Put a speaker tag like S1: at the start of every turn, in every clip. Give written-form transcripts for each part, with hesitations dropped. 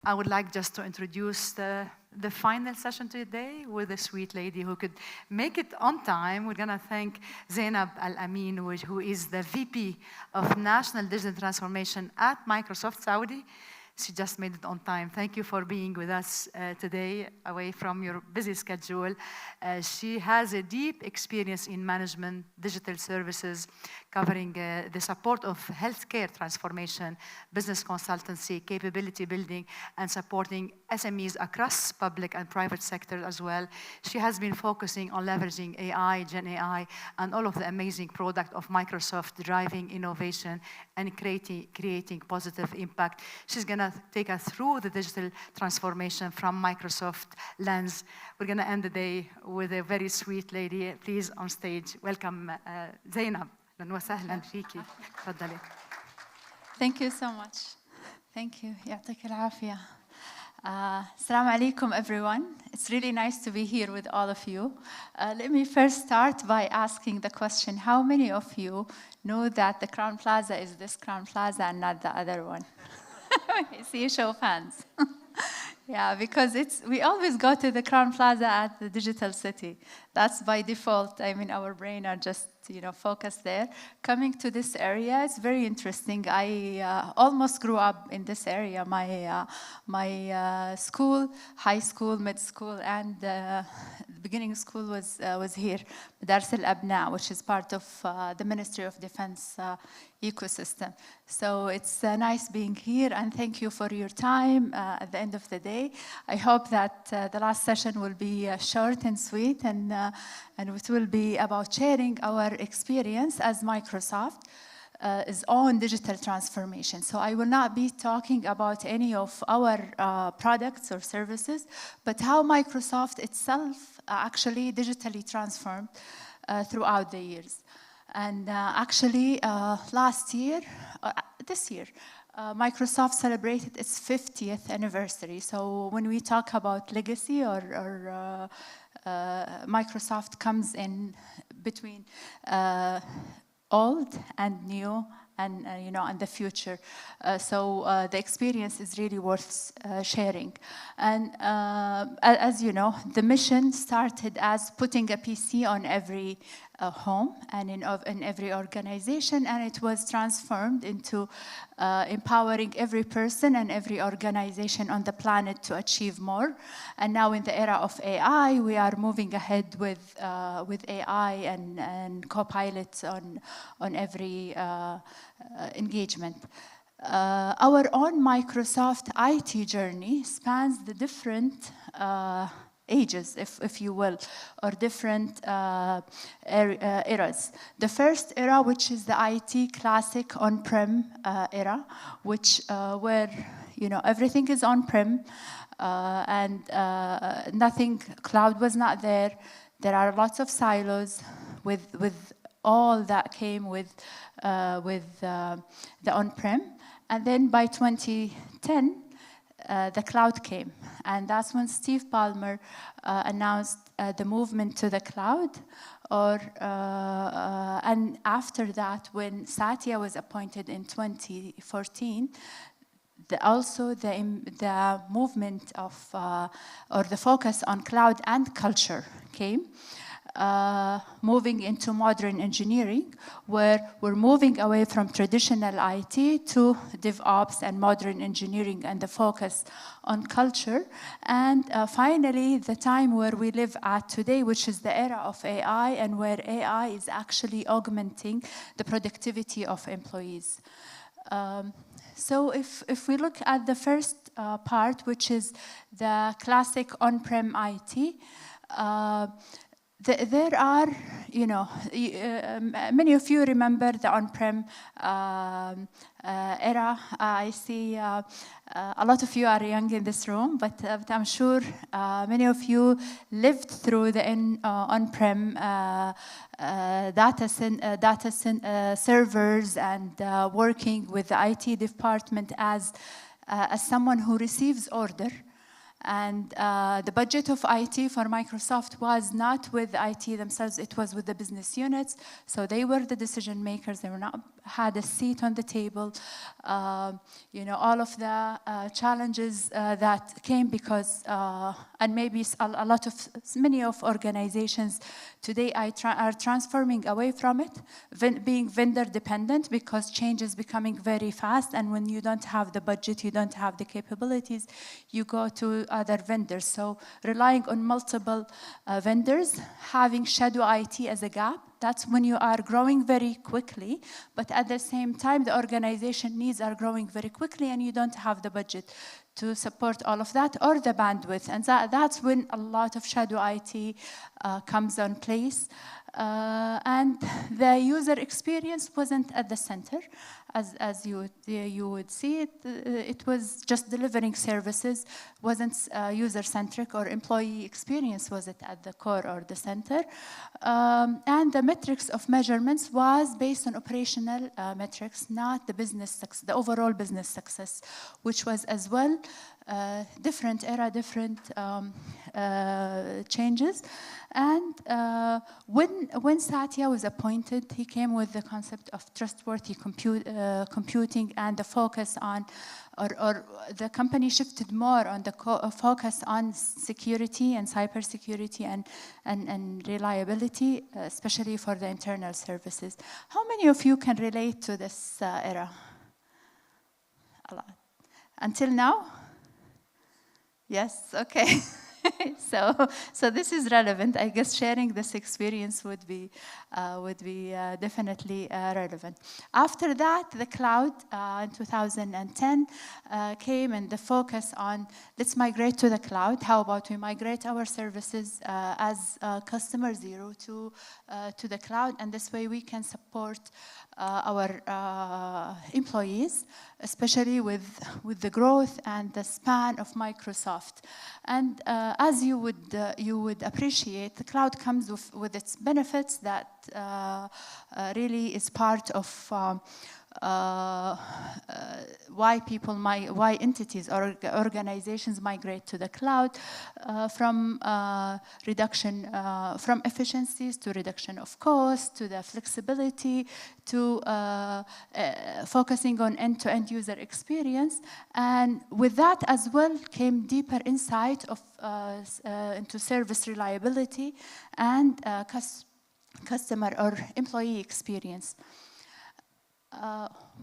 S1: I would like just to introduce the final session today with a sweet lady who could make it on time. We're going to thank Zainab Alamin, who is the VP of National Digital Transformation at Microsoft Saudi. She just made it on time. Thank you for being with us today, away from your busy schedule. She has a deep experience in management, digital services, covering the support of healthcare transformation, business consultancy, capability building, and supporting SMEs across public and private sector as well. She has been focusing on leveraging AI, Gen AI, and all of the amazing product of Microsoft, driving innovation and creating positive impact. She's going to take us through the digital transformation from Microsoft lens. We're going to end the day with a very sweet lady. Please, on stage, welcome Zainab. أهلاً وسهلاً فيكي. تفضلي.
S2: Thank you so much. Thank you. يعطيك العافية. Assalamu alaikum, everyone. It's really nice to be here with all of you. Let me first start by asking the question, how many of you know that the Crown Plaza is this Crown Plaza and not the other one? I see a show of hands. Yeah, because we always go to the Crown Plaza at the digital city. That's by default. I mean, our brain are just, focused there. Coming to this area, it's very interesting. I almost grew up in this area. My school, high school, mid school, and the beginning school was here, Madars al-Abna, which is part of the Ministry of Defense ecosystem. So it's nice being here, and thank you for your time at the end of the day. I hope that the last session will be short and sweet, and it will be about sharing our experience as Microsoft is on digital transformation. So I will not be talking about any of our products or services, but how Microsoft itself actually digitally transformed throughout the years. And this year, Microsoft celebrated its 50th anniversary. So when we talk about legacy or Microsoft comes in between old and new and the future. So the experience is really worth sharing. And as you know, the mission started as putting a PC on every home and in every organization, and it was transformed into empowering every person and every organization on the planet to achieve more. And now in the era of AI, we are moving ahead with AI and co-pilots on every engagement. Our own Microsoft IT journey spans the different ages, if you will, or different eras. The first era, which is the IT classic on-prem era, which where everything is on-prem and nothing, cloud was not there. There are lots of silos with all that came with the on-prem. And then by 2010, the cloud came. And that's when Steve Ballmer announced the movement to the cloud. And after that, when Satya was appointed in 2014, the movement of, or the focus on cloud and culture came. Moving into modern engineering, where we're moving away from traditional IT to DevOps and modern engineering and the focus on culture. And finally, the time where we live at today, which is the era of AI, and where AI is actually augmenting the productivity of employees. So if we look at the first part, which is the classic on-prem IT, there are, many of you remember the on-prem era. I see a lot of you are young in this room, but I'm sure many of you lived through the on-prem data servers and working with the IT department as someone who receives order. And the budget of IT for Microsoft was not with IT themselves, it was with the business units. So they were the decision makers. They were not had a seat on the table. You know, all of the challenges that came because, and maybe many of organizations today are transforming away from it, being vendor dependent, because change is becoming very fast, and when you don't have the budget, you don't have the capabilities, you go to other vendors. So relying on multiple vendors, having shadow IT as a gap, that's when you are growing very quickly, but at the same time, the organization needs are growing very quickly, and you don't have the budget to support all of that, or the bandwidth. And that's when a lot of shadow IT comes on place. And the user experience wasn't at the center, as you would see it. It was just delivering services, wasn't user-centric, or employee experience wasn't at the core or the center. And the metrics of measurements was based on operational metrics, not the the overall business success, which was as well different era, different changes. And when Satya was appointed, he came with the concept of trustworthy computing and the focus on, or the company shifted more on the focus on security and cybersecurity and reliability, especially for the internal services. How many of you can relate to this era? A lot. Until now? Yes, okay. So this is relevant. I guess sharing this experience would be definitely relevant. After that, the cloud in 2010 came, and the focus on let's migrate to the cloud. How about we migrate our services as customer zero to the cloud, and this way we can support our employees, especially with the growth and the span of Microsoft. And as you would appreciate, the cloud comes with its benefits that really is part of why entities or organizations migrate to the cloud, from reduction, from efficiencies to reduction of cost, to the flexibility, to focusing on end-to-end user experience. And with that as well came deeper insight of into service reliability and customer or employee experience.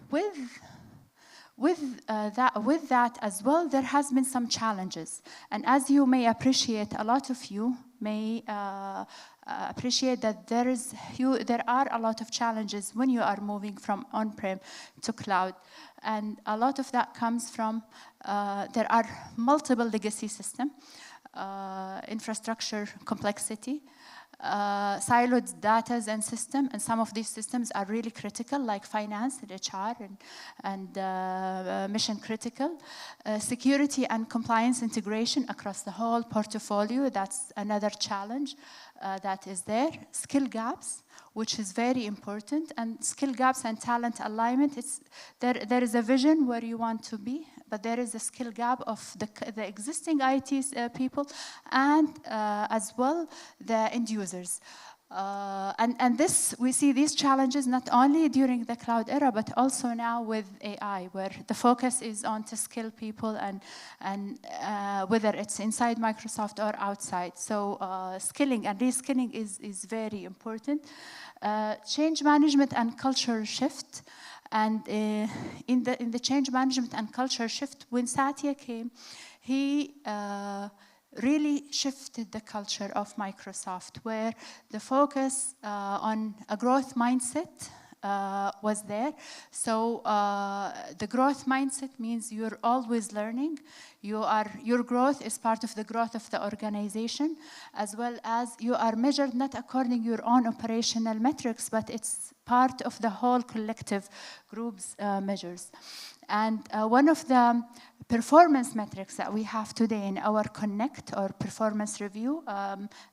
S2: With that as well, there has been some challenges. And as you may appreciate, a lot of you may appreciate that there are a lot of challenges when you are moving from on-prem to cloud. And a lot of that comes from, there are multiple legacy systems, infrastructure complexity, siloed data and system, and some of these systems are really critical, like finance and HR and mission critical. Security and compliance integration across the whole portfolio, that's another challenge that is there. Skill gaps, which is very important, and skill gaps and talent alignment. There is a vision where you want to be, but there is a skill gap of the existing IT people and as well the end users. And we see these challenges not only during the cloud era, but also now with AI, where the focus is on to skill people and whether it's inside Microsoft or outside. So skilling and reskilling is very important. Change management and culture shift. And in the change management and culture shift, when Satya came, he really shifted the culture of Microsoft, where the focus on a growth mindset was there. So the growth mindset means you're always learning. Your growth is part of the growth of the organization, as well as you are measured not according to your own operational metrics, but it's part of the whole collective group's measures. And one of the performance metrics that we have today in our Connect or performance review,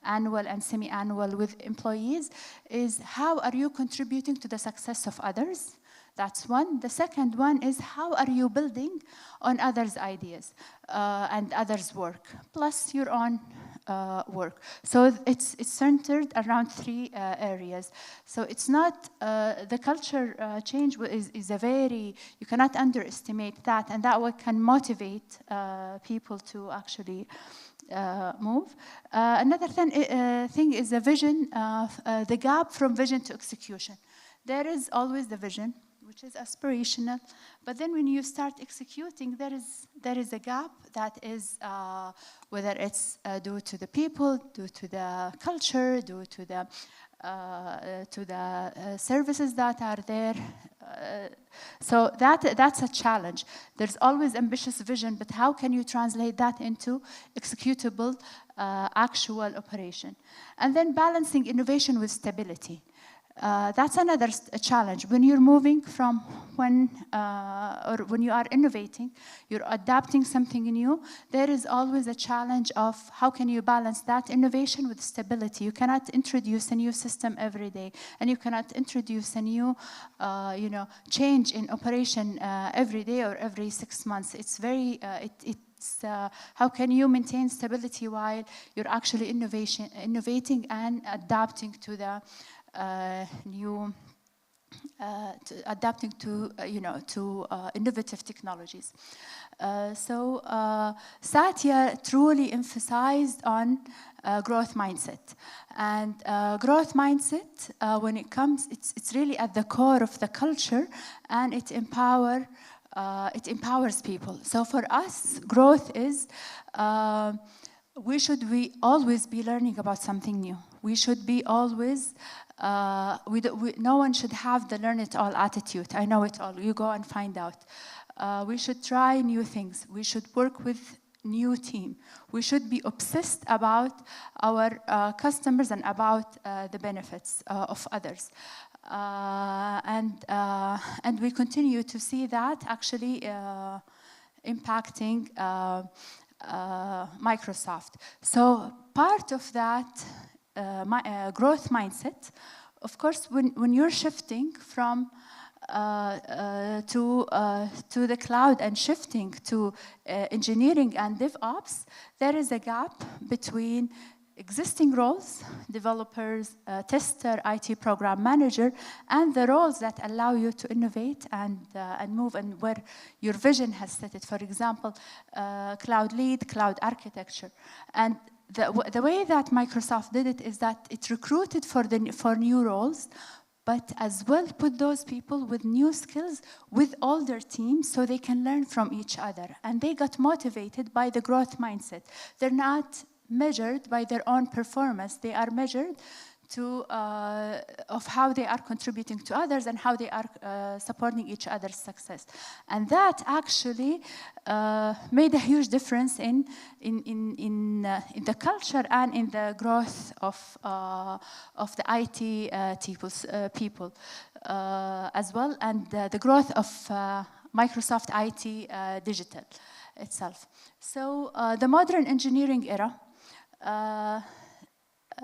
S2: annual and semi-annual with employees, is how are you contributing to the success of others? That's one. The second one is how are you building on others' ideas and others' work, plus your own work. So it's centered around three areas. So it's not, the culture change is a very, you cannot underestimate that, and that what can motivate people to actually move. Another thing is the vision, the gap from vision to execution. There is always the vision, which is aspirational, but then when you start executing, there is a gap that is, whether it's due to the people, due to the culture, due to the services that are there. So that's a challenge. There's always ambitious vision, but how can you translate that into executable, actual operation? And then balancing innovation with stability. That's another challenge. When you're moving from or when you are innovating, you're adapting something new, there is always a challenge of how can you balance that innovation with stability. You cannot introduce a new system every day, and you cannot introduce a new change in operation every day or every 6 months. It's very, how can you maintain stability while you're actually innovating and adapting to the adapting to innovative technologies. So Satya truly emphasized on growth mindset, and growth mindset, when it comes, it's really at the core of the culture, and it empowers people. So for us, growth is we should always be learning about something new. We should be always, no one should have the learn-it-all attitude. I know it all. You go and find out. We should try new things. We should work with new team. We should be obsessed about our customers and about the benefits of others. And we continue to see that actually impacting Microsoft. So part of that growth mindset, of course, when you're shifting from to the cloud and shifting to engineering and DevOps, there is a gap between existing roles, developers, tester, IT program manager, and the roles that allow you to innovate and move, and where your vision has set it. For example, cloud lead, cloud architecture. And the way that Microsoft did it is that it recruited for new roles, but as well put those people with new skills with older teams so they can learn from each other. And they got motivated by the growth mindset. They're not measured by their own performance. They are measured of how they are contributing to others and how they are supporting each other's success. And that actually made a huge difference in the culture and in the growth of the IT people as well, and the growth of Microsoft IT digital itself. So the modern engineering era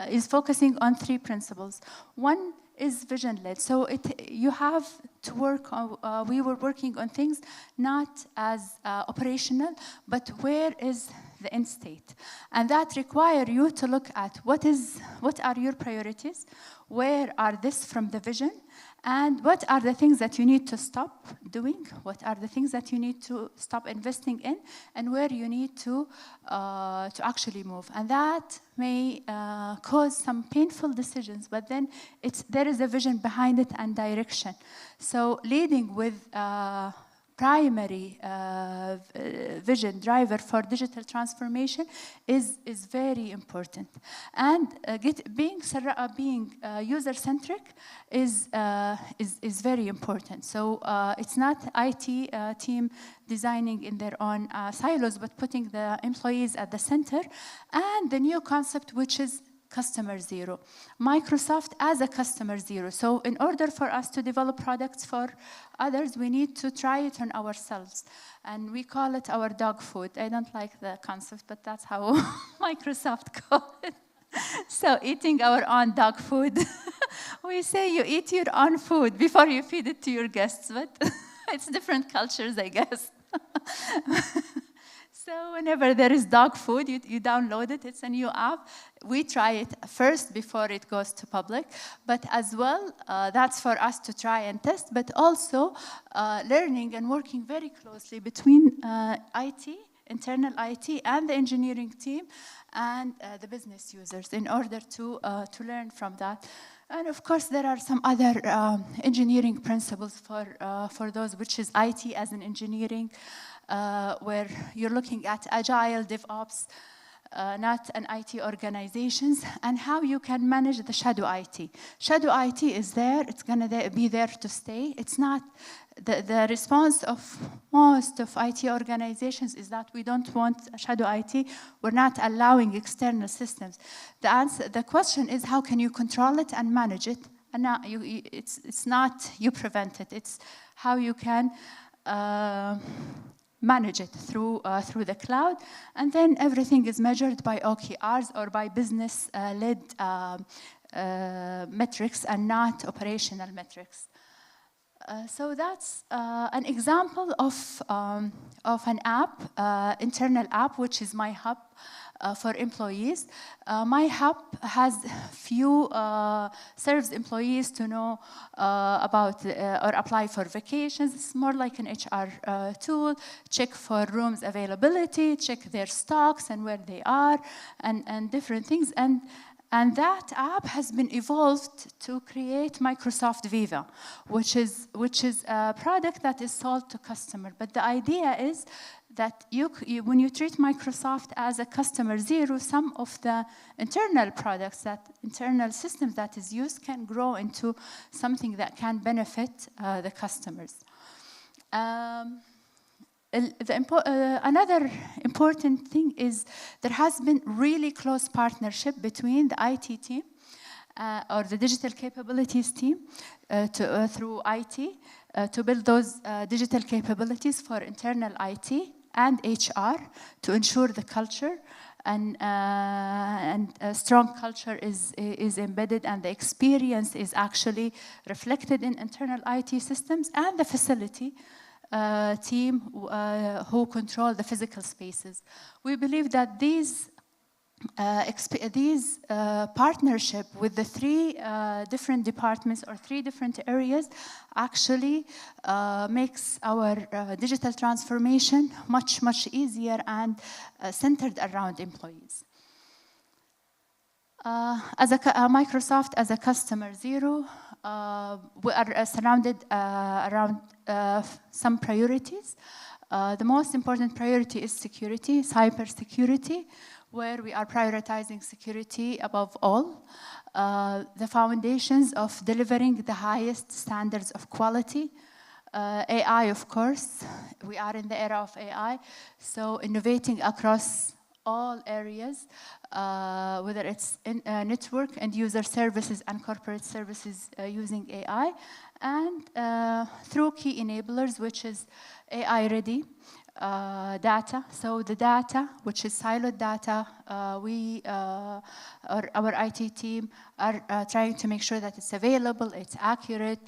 S2: is focusing on three principles. One is vision-led. So you have to work on, we were working on things not as operational, but where is the end state? And that requires you to look at what are your priorities, where are this from the vision, and what are the things that you need to stop doing, what are the things that you need to stop investing in, and where you need to actually move. And that may cause some painful decisions, but then there is a vision behind it and direction. So leading with primary vision driver for digital transformation is very important. And being user-centric is very important. So it's not IT team designing in their own silos, but putting the employees at the center. And the new concept, which is customer zero. Microsoft as a customer zero. So in order for us to develop products for others, we need to try it on ourselves. And we call it our dog food. I don't like the concept, but that's how Microsoft calls it. So eating our own dog food. We say you eat your own food before you feed it to your guests, but it's different cultures, I guess. So whenever there is dog food, you download it. It's a new app. We try it first before it goes to public. But as well, that's for us to try and test, but also learning and working very closely between IT, internal IT, and the engineering team, and the business users in order to learn from that. And of course, there are some other engineering principles for those, which is IT as an engineering, where you're looking at agile DevOps, not an IT organizations, and how you can manage the shadow IT. Shadow IT is there, it's gonna be there to stay. It's not, the response of most of IT organizations is that we don't want shadow IT, we're not allowing external systems. The question is, how can you control it and manage it? And now it's not you prevent it, it's how you can manage it through the cloud, and then everything is measured by OKRs or by business-led metrics and not operational metrics. So that's an example of an app, internal app, which is My Hub for employees. My Hub has serves employees to know about or apply for vacations. It's more like an HR tool, check for rooms availability, check their stocks and where they are, and different things. And that app has been evolved to create Microsoft Viva, which is a product that is sold to customer. But the idea is that when you treat Microsoft as a customer zero, some of the internal products, internal systems that is used can grow into something that can benefit the customers. Another important thing is there has been really close partnership between the IT team or the digital capabilities team through IT to build those digital capabilities for internal IT and HR to ensure the culture and a strong culture is embedded, and the experience is actually reflected in internal IT systems and the facility team who control the physical spaces. We believe that these partnership with the three different departments or three different areas actually makes our digital transformation much, much easier and centered around employees. As Microsoft as a customer zero, we are surrounded around some priorities. The most important priority is security, cybersecurity, where we are prioritizing security above all. The foundations of delivering the highest standards of quality. AI, of course, we are in the era of AI, so innovating across all areas, whether it's in network and user services and corporate services using AI, and through key enablers, which is AI-ready data. So the data, which is siloed data, our IT team are trying to make sure that it's available, it's accurate,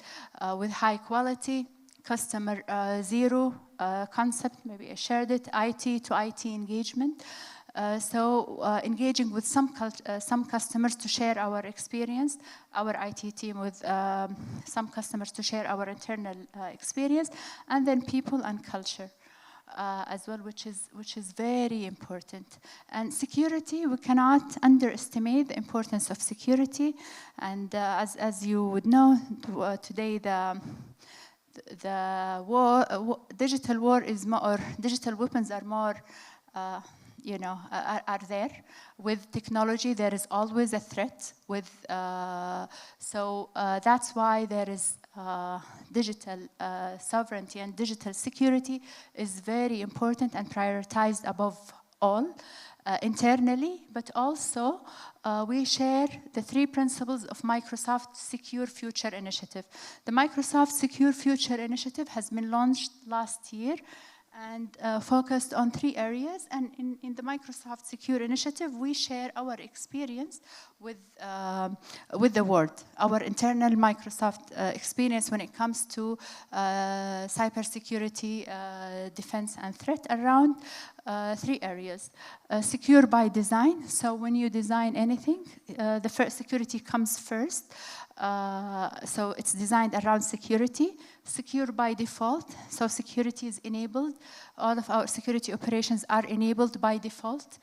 S2: with high quality. Customer zero concept, maybe I shared it, IT to IT engagement. Engaging with some customers to share our experience, our IT team with some customers to share our internal experience, and then people and culture as well, which is very important. And security, we cannot underestimate the importance of security. And as you would know, today digital war is more, or digital weapons are more. Are there. With technology, there is always a threat. So that's why there is digital sovereignty and digital security is very important and prioritized above all internally, but also we share the three principles of Microsoft Secure Future Initiative. The Microsoft Secure Future Initiative has been launched last year and focused on three areas. And in the Microsoft Secure Initiative, we share our experience with the world, our internal Microsoft experience when it comes to cybersecurity, defense, and threat around three areas. Secure by design. So when you design anything, the first security comes first. So it's designed around security. Secure by default. So security is enabled. All of our security operations are enabled by default.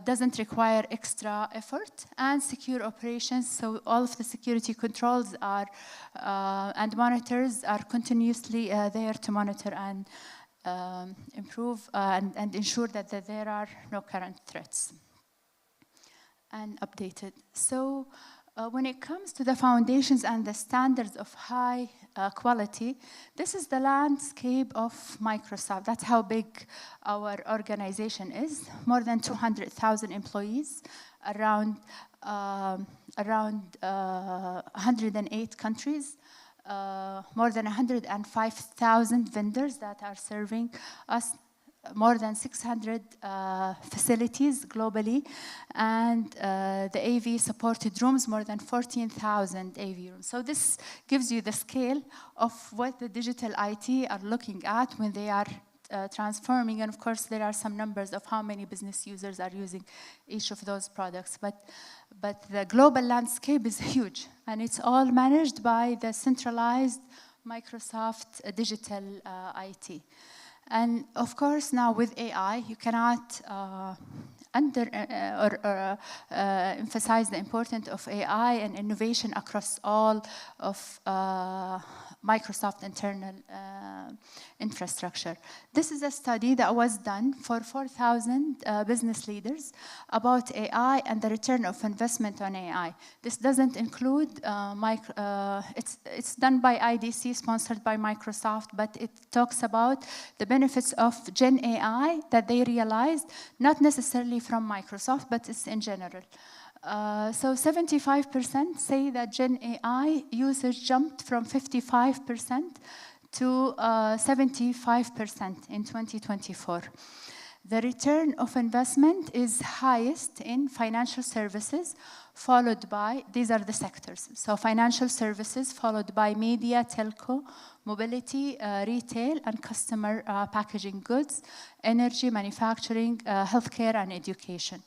S2: Doesn't require extra effort. And secure operations. So all of the security controls are and monitors are continuously there to monitor and improve and ensure that there are no current threats. And updated. So when it comes to the foundations and the standards of high quality, this is the landscape of Microsoft. That's how big our organization is. More than 200,000 employees, around 108 countries. More than 105,000 vendors that are serving us, more than 600 facilities globally, and the AV supported rooms, more than 14,000 AV rooms. So this gives you the scale of what the digital IT are looking at when they are transforming, and of course there are some numbers of how many business users are using each of those products, but the global landscape is huge, and it's all managed by the centralized Microsoft digital IT. And of course now with AI, you cannot emphasize the importance of AI and innovation across all of Microsoft internal infrastructure. This is a study that was done for 4,000 business leaders about AI and the return of investment on AI. This doesn't include, it's done by IDC, sponsored by Microsoft, but it talks about the benefits of Gen AI that they realized, not necessarily from Microsoft, but it's in general. So 75% say that Gen AI usage jumped from 55% to 75% in 2024. The return of investment is highest in financial services, followed by, these are the sectors. So financial services, followed by media, telco, mobility, retail, and customer packaging goods, energy, manufacturing, healthcare, and education.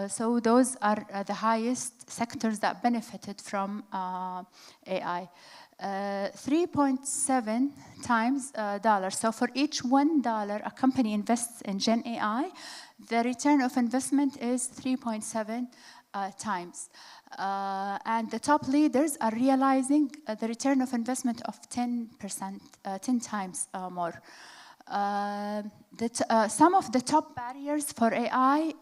S2: So those are the highest sectors that benefited from AI. 3.7 times dollars. So for each $1 a company invests in Gen AI, the return of investment is 3.7 times. And the top leaders are realizing the return of investment of 10%, 10 times more. Some of the top barriers for AI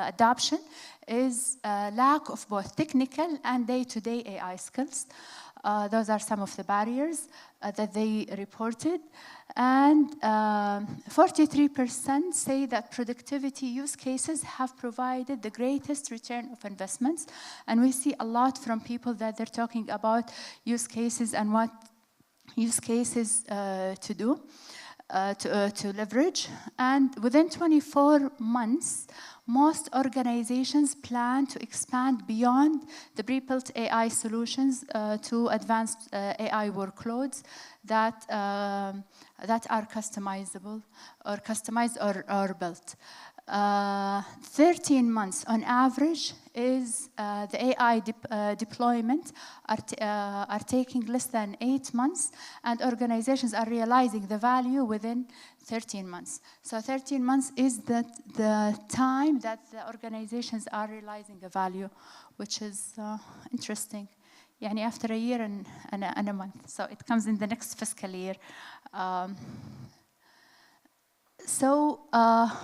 S2: adoption is lack of both technical and day-to-day AI skills. Those are some of the barriers that they reported. And 43% say that productivity use cases have provided the greatest return of investments. And we see a lot from people that they're talking about use cases and what use cases to do, to leverage. And within 24 months, most organizations plan to expand beyond the pre-built AI solutions to advanced AI workloads that are customizable or customized or built. 13 months on average is the AI deployment are taking less than 8 months, and organizations are realizing the value within 13 months. So 13 months is the time that the organizations are realizing the value, which is interesting. Yani after a year and a month. So it comes in the next fiscal year. So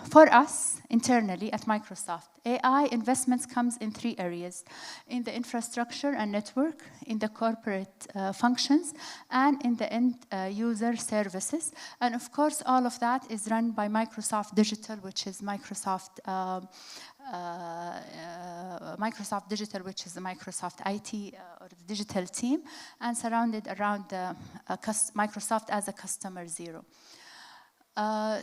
S2: for us internally at Microsoft, AI investments comes in 3 areas: in the infrastructure and network, in the corporate functions, and in the end user services. And of course, all of that is run by Microsoft Digital, which is Microsoft Digital, which is the Microsoft IT or the digital team, and surrounded around Microsoft as a customer zero.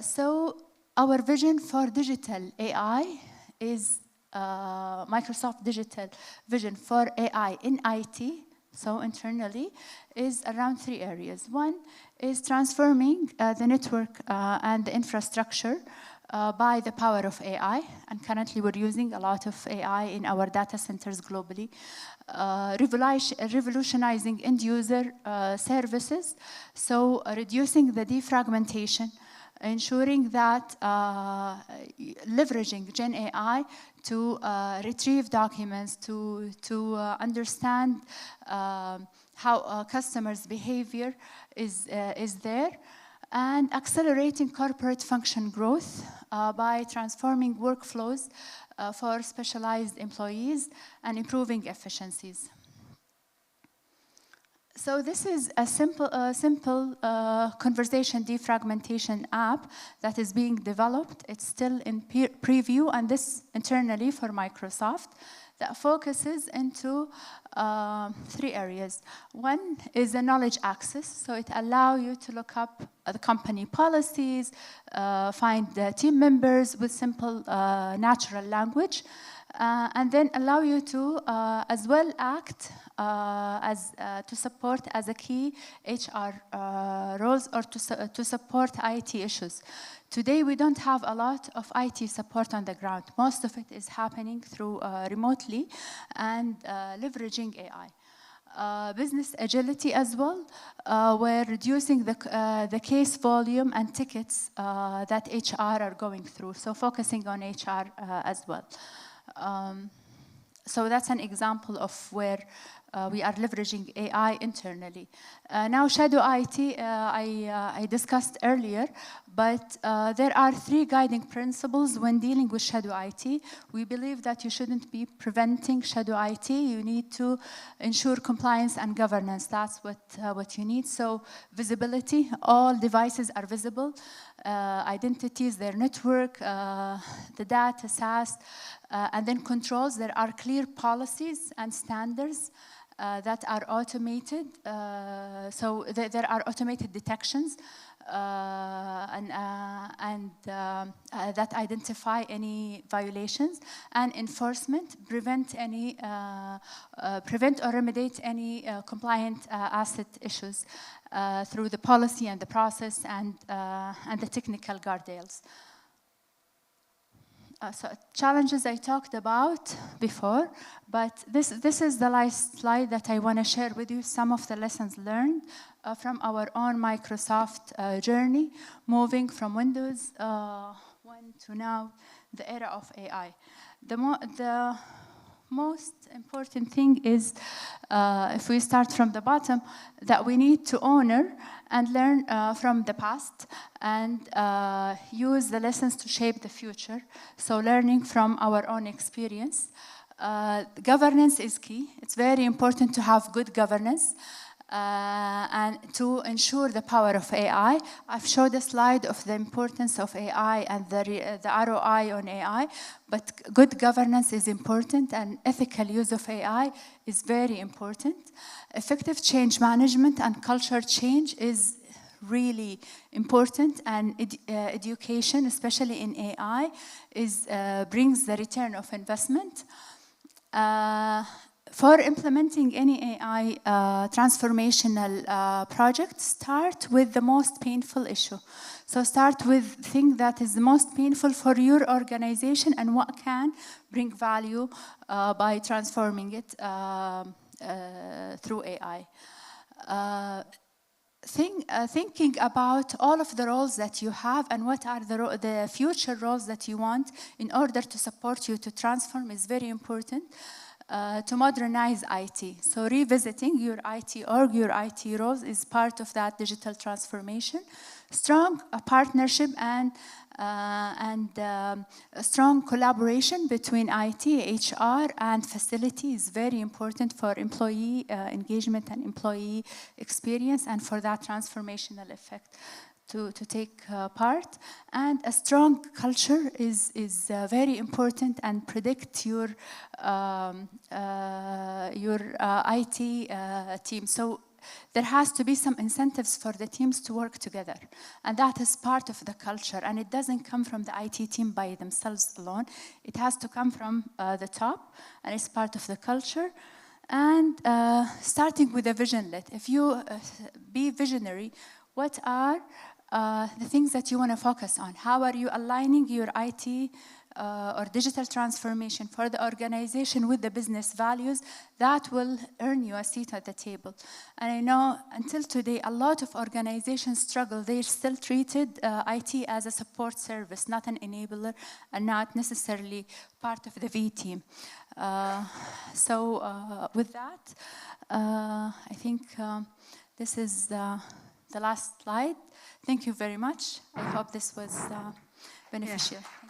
S2: So our vision for digital AI is Microsoft Digital vision for AI in IT so internally, is around 3 areas. One is transforming the network and the infrastructure by the power of AI, and currently we're using a lot of AI in our data centers globally. Revolutionizing end-user services, so reducing the defragmentation, ensuring that leveraging Gen AI to retrieve documents, to understand how customers' behavior is there, and accelerating corporate function growth by transforming workflows for specialized employees and improving efficiencies. So this is a simple conversation defragmentation app that is being developed. It's still in preview, and this internally for Microsoft, that focuses into 3 areas. One is the knowledge access, so it allows you to look up the company policies, find the team members with simple natural language, and then allow you to as well act to support as a key HR roles or to support IT issues. Today, we don't have a lot of IT support on the ground. Most of it is happening through remotely and leveraging AI. Business agility as well. We're reducing the case volume and tickets that HR are going through, so focusing on HR as well. So that's an example of where we are leveraging AI internally. Now, shadow IT, I discussed earlier, but there are 3 guiding principles when dealing with shadow IT. We believe that you shouldn't be preventing shadow IT. You need to ensure compliance and governance. That's what you need. So visibility, all devices are visible. Identities, their network, the data, SaaS, and then controls. There are clear policies and standards that are automated. So there are automated detections that identify any violations, and enforcement, prevent or remediate any compliant asset issues through the policy and the process and the technical guardrails. So challenges I talked about before, but this is the last slide that I want to share with you, some of the lessons learned from our own Microsoft journey, moving from Windows 1 to now, the era of AI. The most important thing is, if we start from the bottom, that we need to honor and learn from the past and use the lessons to shape the future. So learning from our own experience. Governance is key. It's very important to have good governance and to ensure the power of AI. I've showed a slide of the importance of AI and the ROI on AI, but good governance is important, and ethical use of AI is very important. Effective change management and culture change is really important, and education, especially in AI, brings the return of investment. For implementing any AI transformational project, start with the most painful issue. So start with the thing that is the most painful for your organization and what can bring value by transforming it through AI. Thinking about all of the roles that you have and what are the future roles that you want in order to support you to transform is very important. To modernize IT. So revisiting your IT org, your IT roles is part of that digital transformation. Strong partnership and a strong collaboration between IT, HR, and facility is very important for employee engagement and employee experience, and for that transformational effect to take part. And a strong culture is very important and predict your IT team. So there has to be some incentives for the teams to work together. And that is part of the culture. And it doesn't come from the IT team by themselves alone. It has to come from the top, and it's part of the culture. And starting with a visionlet. If you be visionary, what are the things that you want to focus on? How are you aligning your IT or digital transformation for the organization with the business values that will earn you a seat at the table? And I know until today, a lot of organizations struggle. They still treated IT as a support service, not an enabler, and not necessarily part of the V team. So with that, I think this is the last slide. Thank you very much. I hope this was beneficial.
S1: Yeah.